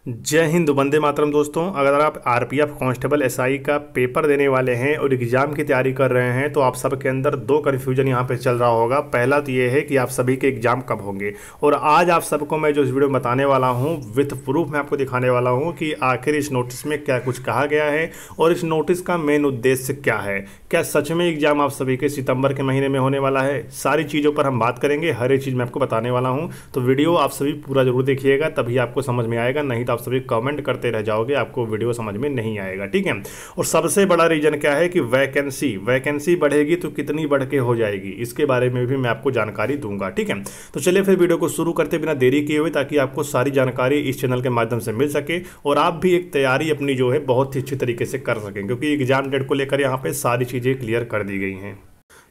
जय हिंद, वंदे मातरम। दोस्तों, अगर आप आरपीएफ कांस्टेबल एसआई का पेपर देने वाले हैं और एग्ज़ाम की तैयारी कर रहे हैं तो आप सबके अंदर दो कन्फ्यूजन यहाँ पे चल रहा होगा। पहला तो ये है कि आप सभी के एग्ज़ाम कब होंगे, और आज आप सबको मैं जो इस वीडियो में बताने वाला हूँ विथ प्रूफ मैं आपको दिखाने वाला हूँ कि आखिर इस नोटिस में क्या कुछ कहा गया है और इस नोटिस का मेन उद्देश्य क्या है। क्या सच में एग्ज़ाम आप सभी के सितंबर के महीने में होने वाला है? सारी चीज़ों पर हम बात करेंगे, हर एक चीज़ मैं आपको बताने वाला हूँ। तो वीडियो आप सभी पूरा जरूर देखिएगा, तभी आपको समझ में आएगा, नहीं तो आप सभी कमेंट करते रह जाओगे, आपको वीडियो समझ में नहीं आएगा। ठीक है। और सबसे बड़ा रीजन क्या है कि वैकेंसी बढ़ेगी तो कितनी बढ़ के हो जाएगी, इसके बारे में भी मैं आपको जानकारी दूंगा। ठीक है। तो चलिए फिर वीडियो को शुरू करते बिना देरी किए हुए, ताकि आपको सारी जानकारी इस चैनल के माध्यम से मिल सके और आप भी एक तैयारी अपनी जो है बहुत ही अच्छी तरीके से कर सकें, क्योंकि एग्जाम डेट को लेकर यहाँ पे सारी चीज़ें क्लियर कर दी गई हैं।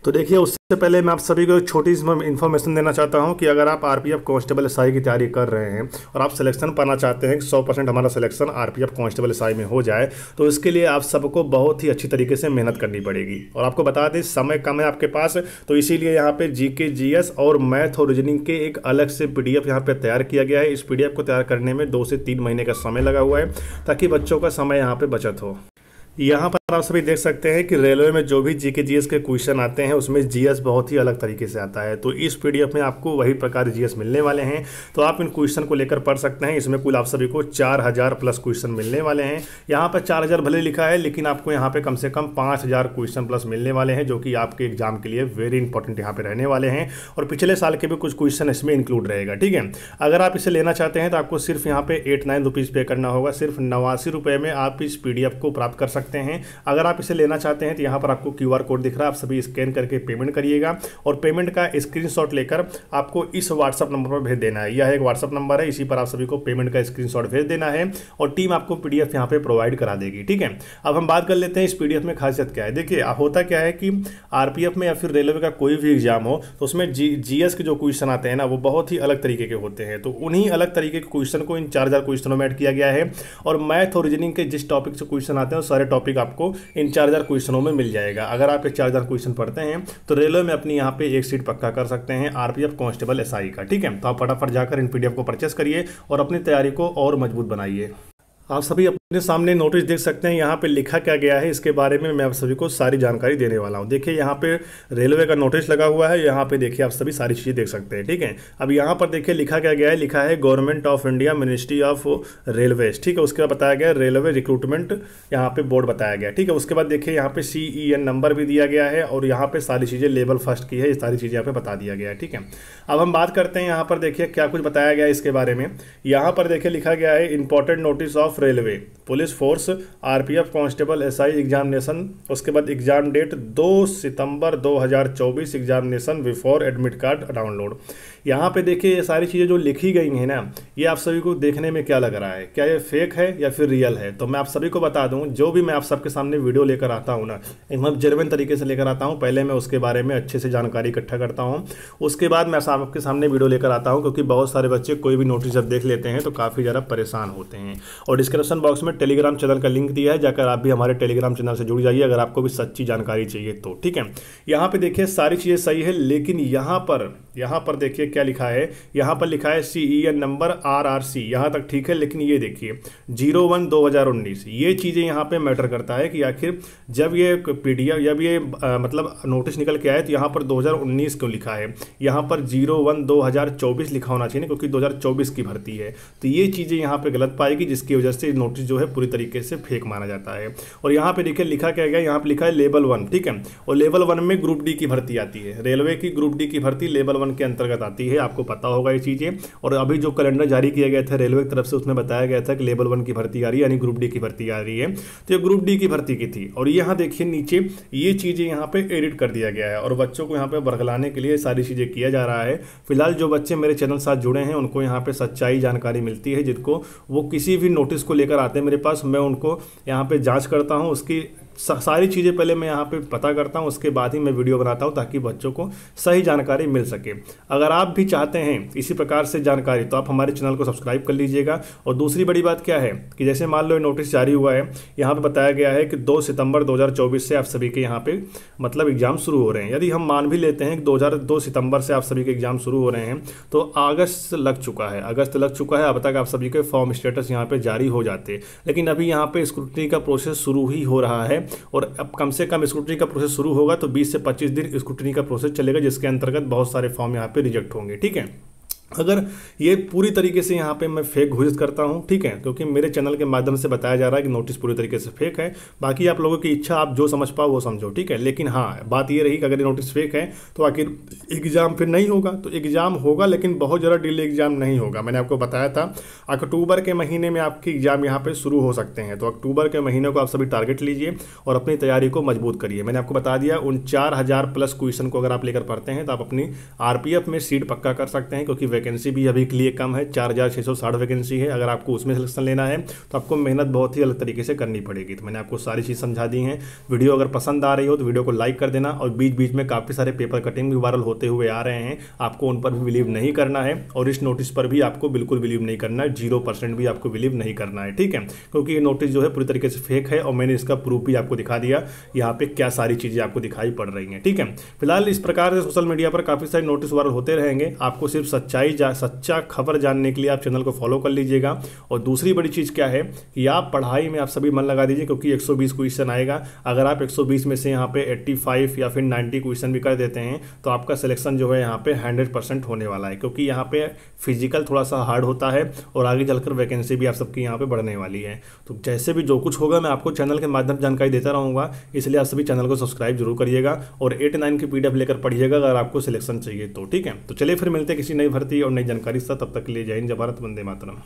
तो देखिए, उससे पहले मैं आप सभी को एक छोटी सी इन्फॉर्मेशन देना चाहता हूं कि अगर आप आरपीएफ कांस्टेबल एसआई की तैयारी कर रहे हैं और आप सिलेक्शन पाना चाहते हैं कि 100% हमारा सिलेक्शन आरपीएफ कांस्टेबल एसआई में हो जाए, तो इसके लिए आप सबको बहुत ही अच्छी तरीके से मेहनत करनी पड़ेगी। और आपको बता दें, समय कम है आपके पास, तो इसीलिए यहाँ पे जीके, जीएस और मैथ और रीजनिंग के एक अलग से पीडीएफ यहाँ पे तैयार किया गया है। इस पीडीएफ को तैयार करने में 2 से 3 महीने का समय लगा हुआ है, ताकि बच्चों का समय यहाँ पे बचत हो। यहाँ पर आप सभी देख सकते हैं कि रेलवे में जो भी जीके जीएस के क्वेश्चन आते हैं उसमें जीएस बहुत ही अलग तरीके से आता है। तो इस पीडीएफ में आपको वही प्रकार जीएस मिलने वाले हैं, तो आप इन क्वेश्चन को लेकर पढ़ सकते हैं। इसमें कुल आप सभी को 4000 प्लस क्वेश्चन मिलने वाले हैं। यहाँ पर 4000 भले लिखा है, लेकिन आपको यहाँ पे कम से कम 5000 क्वेश्चन प्लस मिलने वाले हैं, जो कि आपके एग्जाम के लिए वेरी इंपॉर्टेंट यहाँ पे रहने वाले हैं। और पिछले साल के भी कुछ क्वेश्चन इसमें इंक्लूड रहेगा। ठीक है। अगर आप इसे लेना चाहते हैं तो आपको सिर्फ यहाँ पे 8-9 रुपीज़ पे करना होगा। सिर्फ 89 रुपये में आप इस पीडीएफ को प्राप्त कर सकते हैं। अगर आप इसे लेना चाहते हैं तो यहाँ पर आपको क्यूआर कोड दिख रहा है, आप सभी स्कैन करके पेमेंट करिएगा और पेमेंट का स्क्रीनशॉट लेकर आपको इस व्हाट्सअप नंबर पर भेज देना है। यह एक व्हाट्सअप नंबर है, इसी पर आप सभी को पेमेंट का स्क्रीनशॉट भेज देना है और टीम आपको पीडीएफ यहाँ पे प्रोवाइड करा देगी। ठीक है। अब हम बात कर लेते हैं इस पीडीएफ में खासियत क्या है। देखिए, होता क्या है कि आरपीएफ में या फिर रेलवे का कोई भी एग्जाम हो तो उसमें जीएस के जो क्वेश्चन आते हैं ना, वो बहुत ही अलग तरीके के होते हैं। तो उन्हीं अलग तरीके के क्वेश्चन को इन 4000 क्वेश्चनों में ऐड किया गया है। और मैथ और रीजनिंग के जिस टॉपिक से क्वेश्चन आते हैं वो सारे टॉपिक आपको इन 4000 क्वेश्चनों में मिल जाएगा। अगर आप ये 4000 क्वेश्चन पढ़ते हैं तो रेलवे में अपनी यहाँ पे एक सीट पक्का कर सकते हैं आरपीएफ कांस्टेबल एसआई का। ठीक है। तो आप फटाफट जाकर इन पीडीएफ को परचेस करिए और अपनी तैयारी को और मजबूत बनाइए। आप सभी अपने सामने नोटिस देख सकते हैं, यहाँ पे लिखा क्या गया है इसके बारे में मैं आप सभी को सारी जानकारी देने वाला हूँ। देखिए, यहाँ पे रेलवे का नोटिस लगा हुआ है, यहाँ पे देखिए आप सभी सारी चीज़ें देख सकते हैं। ठीक है। अब यहाँ पर देखिए लिखा क्या गया है, लिखा है government of India ministry of railways. ठीक है। उसके बाद बताया गया रेलवे रिक्रूटमेंट यहाँ पे बोर्ड बताया गया। ठीक है। उसके बाद देखिए यहाँ पे CEN नंबर भी दिया गया है और यहाँ पे सारी चीज़ें लेवल फर्स्ट की है, ये सारी चीज़ें यहाँ पे बता दिया गया है। ठीक है। अब हम बात करते हैं यहाँ पर देखिए क्या कुछ बताया गया है इसके बारे में। यहाँ पर देखिए लिखा गया है important notice of railway police force RPF constable SI examination. उसके बाद एग्जाम डेट 2 सितंबर 2024, examination before admit card download. यहाँ पे देखिए ये सारी चीज़ें जो लिखी गई हैं ना, ये आप सभी को देखने में क्या लग रहा है, क्या ये फेक है या फिर रियल है? तो मैं आप सभी को बता दूं, जो भी मैं आप सबके सामने वीडियो लेकर आता हूँ ना, मैं जेन्युइन तरीके से लेकर आता हूँ। पहले मैं उसके बारे में अच्छे से जानकारी इकट्ठा करता हूँ, उसके बाद मैं आपके सामने वीडियो लेकर आता हूँ, क्योंकि बहुत सारे बच्चे कोई भी नोटिस जब देख लेते हैं तो काफ़ी ज़्यादा परेशान होते हैं। और डिस्क्रिप्शन बॉक्स में टेलीग्राम चैनल का लिंक दिया है, जाकर आप भी हमारे टेलीग्राम चैनल से जुड़ जाइए अगर आपको भी सच्ची जानकारी चाहिए तो। ठीक है। यहाँ पे देखिए सारी चीज़ें सही है, लेकिन यहाँ पर देखिए क्या लिखा है। यहाँ पर लिखा है CEN नंबर RRC, यहाँ तक ठीक है, लेकिन ये देखिए 01/2019, ये चीज़ें यहाँ पे मैटर करता है कि आखिर जब ये पीडीएफ जब ये मतलब नोटिस निकल के आए तो यहाँ पर 2019 क्यों लिखा है? यहाँ पर 01/2024 लिखा होना चाहिए ना, क्योंकि 2024 की भर्ती है। तो ये चीज़ें यहाँ पे गलत पाएगी, जिसकी वजह से नोटिस जो है पूरी तरीके से फेक माना जाता है। और यहाँ पे देखिए लिखा क्या गया, यहाँ पे लिखा है लेवल 1। ठीक है। और लेवल 1 में ग्रुप डी की भर्ती आती है, रेलवे की ग्रुप डी की भर्ती लेवल 1 के अंतर्गत आती है, आपको पता होगा ये चीज़ें। और अभी जो कैलेंडर जारी किया गया था रेलवे की तरफ से, उसमें बताया गया था कि लेवल 1 की भर्ती आ रही है, यानी ग्रुप डी की भर्ती आ रही है। तो ये ग्रुप डी की भर्ती की थी। और यहाँ देखिए नीचे ये चीज़ें यहाँ पे एडिट कर दिया गया है और बच्चों को यहाँ पे बरगलाने के लिए सारी चीज़ें किया जा रहा है। फिलहाल जो बच्चे मेरे चैनल साथ जुड़े हैं उनको यहाँ पे सच्चाई जानकारी मिलती है, जिनको वो किसी भी नोटिस को लेकर आते हैं मेरे पास, मैं उनको यहाँ पे जाँच करता हूँ, उसकी सारी चीज़ें पहले मैं यहाँ पे पता करता हूँ, उसके बाद ही मैं वीडियो बनाता हूँ ताकि बच्चों को सही जानकारी मिल सके। अगर आप भी चाहते हैं इसी प्रकार से जानकारी तो आप हमारे चैनल को सब्सक्राइब कर लीजिएगा। और दूसरी बड़ी बात क्या है कि जैसे मान लो नोटिस जारी हुआ है, यहाँ पे बताया गया है कि 2 सितंबर 2024 से आप सभी के यहाँ पे मतलब एग्जाम शुरू हो रहे हैं। यदि हम मान भी लेते हैं कि 2 सितंबर से आप सभी के एग्जाम शुरू हो रहे हैं तो अगस्त लग चुका है, अब तक आप सभी के फॉर्म स्टेटस यहाँ पे जारी हो जाते। लेकिन अभी यहाँ पे स्क्रूटनी का प्रोसेस शुरू ही हो रहा है और अब कम से कम स्क्रूटनी का प्रोसेस शुरू होगा तो 20 से 25 दिन स्क्रूटनी का प्रोसेस चलेगा, जिसके अंतर्गत बहुत सारे फॉर्म यहाँ पे रिजेक्ट होंगे। ठीक है, अगर ये पूरी तरीके से यहाँ पे मैं फेक घोषित करता हूँ, ठीक है, क्योंकि मेरे चैनल के माध्यम से बताया जा रहा है कि नोटिस पूरी तरीके से फेक है। बाकी आप लोगों की इच्छा, आप जो समझ पाओ वो समझो, ठीक है। लेकिन हाँ, बात ये रही कि अगर ये नोटिस फेक है तो आखिर एग्जाम फिर नहीं होगा। तो एग्जाम होगा लेकिन बहुत ज़्यादा डिले एग्जाम नहीं होगा। मैंने आपको बताया था अक्टूबर के महीने में आपके एग्जाम यहाँ पे शुरू हो सकते हैं। तो अक्टूबर के महीने को आप सभी टारगेट लीजिए और अपनी तैयारी को मजबूत करिए। मैंने आपको बता दिया उन 4000 प्लस क्वेश्चन को अगर आप लेकर पढ़ते हैं तो आप अपनी आरपीएफ में सीट पक्का कर सकते हैं, क्योंकि वैकेंसी भी अभी के लिए कम है, 4660 वैकेंसी है। अगर आपको उसमें सिलेक्शन लेना है तो आपको मेहनत बहुत ही अलग तरीके से करनी पड़ेगी। तो मैंने आपको सारी चीज़ समझा दी हैं। वीडियो अगर पसंद आ रही हो तो वीडियो को लाइक कर देना। और बीच बीच में काफ़ी सारे पेपर कटिंग भी वायरल होते हुए आ रहे हैं, आपको उन पर भी बिलीव नहीं करना है और इस नोटिस पर भी आपको बिल्कुल बिलीव नहीं करना है, 0% भी आपको बिलीव नहीं करना है। ठीक है, क्योंकि ये नोटिस जो है पूरी तरीके से फेक है और मैंने इसका प्रूफ भी आपको दिखा दिया, यहाँ पे क्या सारी चीज़ें आपको दिखाई पड़ रही हैं। ठीक है, फिलहाल इस प्रकार से सोशल मीडिया पर काफ़ी सारे नोटिस वायरल होते रहेंगे। आपको सिर्फ सच्चा खबर जानने के लिए आप चैनल को फॉलो कर लीजिएगा। और दूसरी बड़ी चीज़ क्या है कि आप पढ़ाई में आप सभी मन लगा दीजिए, क्योंकि 120 क्वेश्चन आएगा। अगर आप 120 में से यहाँ पे 85 या फिर 90 क्वेश्चन भी कर देते हैं तो आपका सिलेक्शन जो है यहाँ पे 100% होने वाला है, क्योंकि यहाँ पे फिजिकल थोड़ा सा हार्ड होता है और आगे चलकर वैकेंसी भी आप सबकी यहाँ पे बढ़ने वाली है। तो जैसे भी जो कुछ होगा मैं आपको चैनल के माध्यम से जानकारी देता रहूँगा, इसलिए आप सभी चैनल को सब्सक्राइब जरूर करिएगा और 8-9 की PDF लेकर पढ़िएगा अगर आपको सिलेक्शन चाहिए तो। ठीक है, तो चलिए फिर मिलते हैं किसी नई भर्ती और नई जानकारी से। तब तक के लिए जय हिंद, जय भारत, वंदे मातरम।